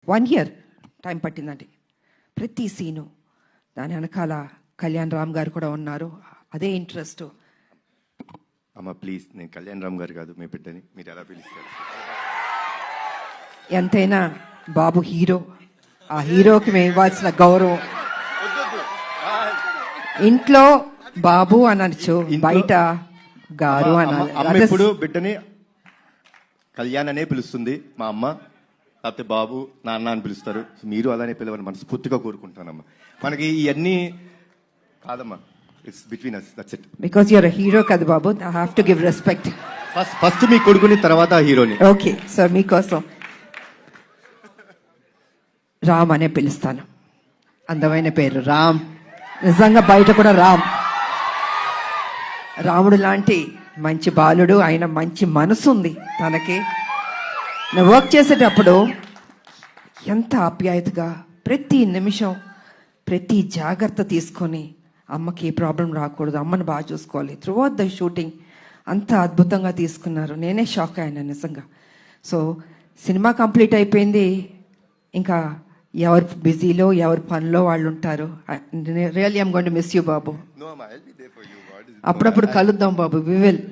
1 year time పట్టిందండి ప్రతి scene. దాని వెనకాల కళ్యాణ్ రామ్ గారు కూడా ఉన్నారు, అదే ఇంట్రెస్ట్. అమ్మ ప్లీజ్, నేను కళ్యాణ్ రామ్ గారు కాదు మీ బిడ్డని, మీరు ఎలా పిలుస్తారు? ఎంతైనా బాబు హీరో, ఆ హీరోకి మేము ఇవ్వాల్సిన గౌరవం. ఇంట్లో బాబు అనొచ్చు, బయట గారు అనాలి. అమ్మ ఇప్పుడు బిడ్డని కళ్యాణ్ అనే పిలుస్తుంది మా అమ్మ, లేకపోతే బాబు నాన్న అని పిలుస్తారు. మీరు అలానే పిలవని మనస్ఫూర్తిగా కోరుకుంటానమ్మా. మనకి ఇవన్నీ కాదమ్మా, it's between us, that's it. Because you're a hero కదా బాబు, I have to give respect. First మీ కొడుకుని, తర్వాత హీరోని. ఓకే సార్, మీకోసం రామ్ అనే పిలుస్తాను. అందమైన పేరు రామ్, నిజంగా బయట కూడా రామ్. రాముడు లాంటి మంచి బాలుడు, ఆయన మంచి మనసు ఉంది తనకి. నేను వర్క్ చేసేటప్పుడు ఎంత ఆప్యాయతగా ప్రతి నిమిషం ప్రతి జాగ్రత్త తీసుకొని, అమ్మకి ఏ ప్రాబ్లం రాకూడదు, అమ్మని బాగా చూసుకోవాలి. త్రూఅవుట్ ద షూటింగ్ అంత అద్భుతంగా తీసుకున్నారు. నేనే షాక్ అయ్యాను నిజంగా. సో సినిమా కంప్లీట్ అయిపోయింది, ఇంకా ఎవరు బిజీలో ఎవరి పనిలో వాళ్ళు ఉంటారు. Really I'm going to miss you బాబు. అప్పుడప్పుడు కలుద్దాం బాబు, వి విల్.